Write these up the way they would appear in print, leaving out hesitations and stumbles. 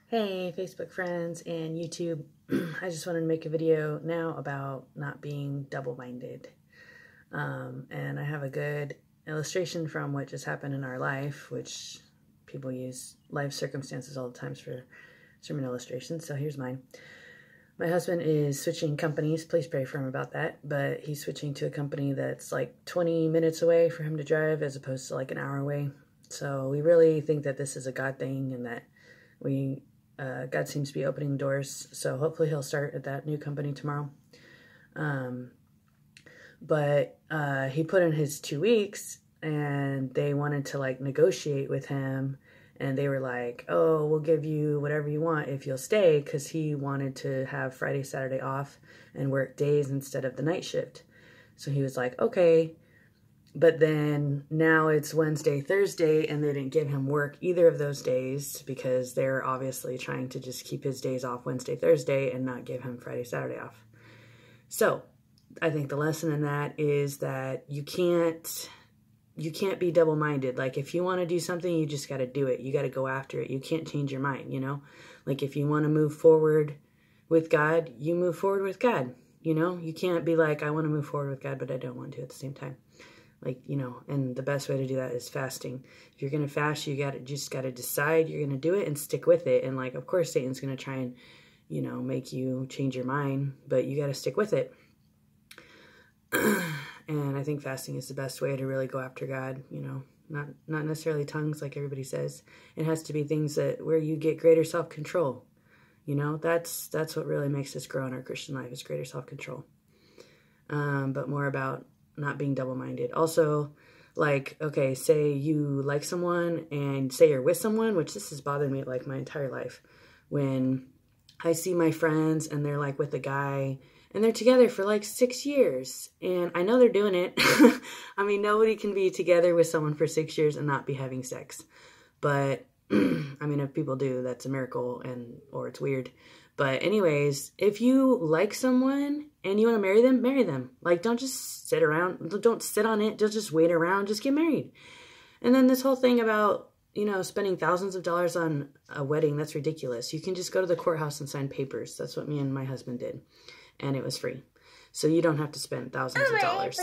Hey, Facebook friends and YouTube. I just wanted to make a video now about not being double-minded. And I have a good illustration from what just happened in our life, which people use life circumstances all the time for sermon illustrations. So here's mine. My husband is switching companies. Please pray for him about that. But he's switching to a company that's like 20 minutes away for him to drive as opposed to like an hour away. So we really think that this is a God thing and that God seems to be opening doors, so hopefully he'll start at that new company tomorrow. But he put in his 2 weeks, and they wanted to like negotiate with him, and they were like, oh, we'll give you whatever you want if you'll stay, because he wanted to have Friday, Saturday off and work days instead of the night shift. So he was like, okay. But then now it's Wednesday, Thursday, and they didn't give him work either of those days because they're obviously trying to just keep his days off Wednesday, Thursday and not give him Friday, Saturday off. So I think the lesson in that is that you can't be double-minded. Like if you want to do something, you just got to do it. You got to go after it. You can't change your mind, you know? Like if you want to move forward with God, you move forward with God, you know? You can't be like, I want to move forward with God, but I don't want to at the same time. Like, you know, and the best way to do that is fasting. If you're going to fast, you just got to decide you're going to do it and stick with it. And like, of course, Satan's going to try and, you know, make you change your mind, but you got to stick with it. And I think fasting is the best way to really go after God, you know, not necessarily tongues like everybody says. It has to be things where you get greater self-control. You know, that's what really makes us grow in our Christian life is greater self-control. But more about not being double-minded. Also, like, okay, say you like someone and say you're with someone, which this has bothered me like my entire life. When I see my friends and they're like with a guy and they're together for like 6 years and I know they're doing it. I mean, nobody can be together with someone for 6 years and not be having sex. But I mean, if people do, that's a miracle or it's weird. But anyways, if you like someone and you want to marry them. Like, don't just sit around. Don't sit on it. Don't just wait around. Just get married. And then this whole thing about, you know, spending thousands of dollars on a wedding, that's ridiculous. You can just go to the courthouse and sign papers. That's what me and my husband did. And it was free. So you don't have to spend thousands of dollars.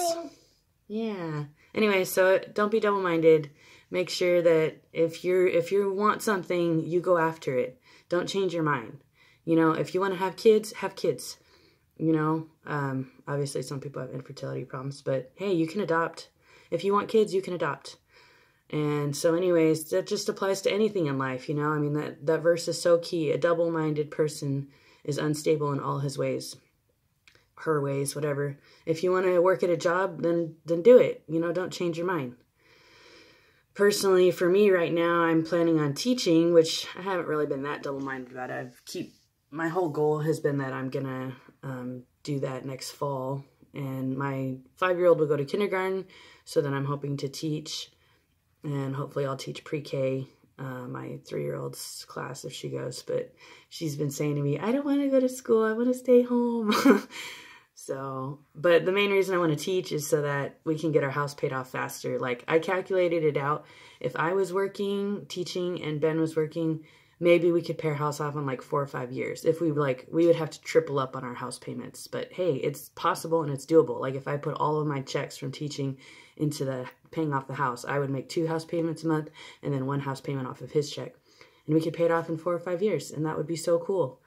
Yeah. Anyway, so don't be double-minded. Make sure that if you want something, you go after it. Don't change your mind. You know, if you want to have kids, have kids. You know, obviously some people have infertility problems, but hey, you can adopt. If you want kids, you can adopt. And so anyways, that just applies to anything in life, you know. I mean, that verse is so key. A double-minded person is unstable in all his ways. Her ways, whatever. If you want to work at a job, then do it. You know, don't change your mind. Personally, for me right now, I'm planning on teaching, which I haven't really been that double-minded about. My whole goal has been that I'm going to do that next fall. And my 5-year-old will go to kindergarten, so then I'm hoping to teach. And hopefully I'll teach pre-K, my 3-year-old's class if she goes. But she's been saying to me, I don't want to go to school. I want to stay home. So, but the main reason I want to teach is so that we can get our house paid off faster. Like, I calculated it out. If I was working, teaching, and Ben was working, maybe we could pay our house off in like 4 or 5 years. If we would have to triple up on our house payments. But hey, it's possible and it's doable. Like if I put all of my checks from teaching into the paying off the house, I would make 2 house payments a month and then 1 house payment off of his check. And we could pay it off in 4 or 5 years. And that would be so cool.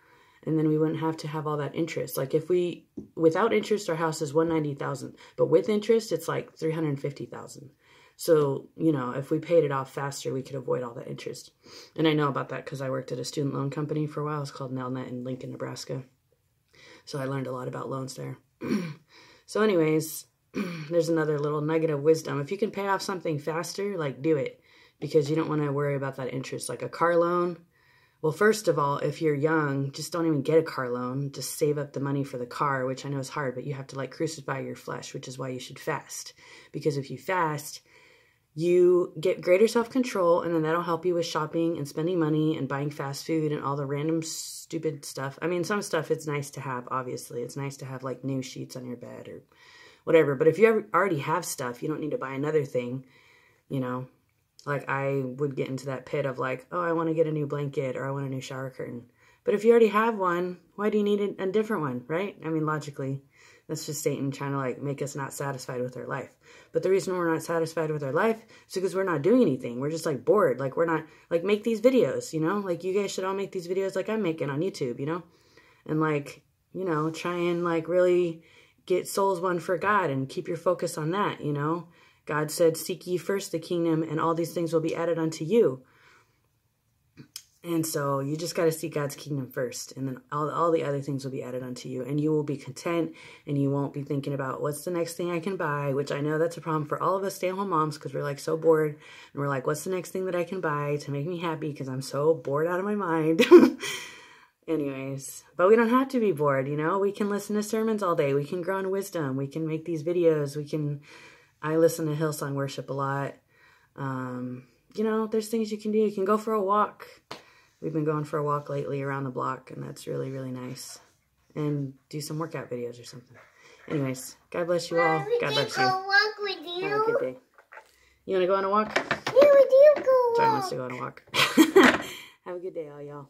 And then we wouldn't have to have all that interest. Like without interest, our house is $190,000. But with interest, it's like $350,000. So, you know, if we paid it off faster, we could avoid all that interest. And I know about that because I worked at a student loan company for a while. It's called Nelnet in Lincoln, Nebraska. So I learned a lot about loans there. So anyways, there's another little nugget of wisdom. If you can pay off something faster, like do it. Because you don't want to worry about that interest. Like a car loan. Well, first of all, if you're young, just don't even get a car loan. Just save up the money for the car, which I know is hard, but you have to like crucify your flesh, which is why you should fast. Because if you fast, you get greater self-control, and then that'll help you with shopping and spending money and buying fast food and all the random stupid stuff. I mean, some stuff it's nice to have, obviously. It's nice to have like new sheets on your bed or whatever. But if you already have stuff, you don't need to buy another thing, you know. Like, I would get into that pit of like, oh, I want to get a new blanket or I want a new shower curtain. But if you already have one, why do you need a different one, right? I mean, logically, that's just Satan trying to like make us not satisfied with our life. But the reason we're not satisfied with our life is because we're not doing anything. We're just like bored. Like, we're not, like, make these videos, you know? Like, you guys should all make these videos like I'm making on YouTube, you know? And like, you know, try and like really get souls won for God and keep your focus on that, you know? God said, seek ye first the kingdom and all these things will be added unto you. And so you just got to seek God's kingdom first. And then all the other things will be added unto you. And you will be content and you won't be thinking about what's the next thing I can buy, which I know that's a problem for all of us stay-at-home moms because we're like so bored. And we're like, what's the next thing that I can buy to make me happy because I'm so bored out of my mind. Anyways, but we don't have to be bored, you know. We can listen to sermons all day. We can grow in wisdom. We can make these videos. I listen to Hillsong worship a lot. You know, there's things you can do. You can go for a walk. We've been going for a walk lately around the block, and that's really, really nice. And do some workout videos or something. Anyways, God bless you all. God bless you. Go walk with you. Have a good day. You want to go on a walk? Yeah, we do go walk. John wants to go on a walk. Have a good day, all y'all.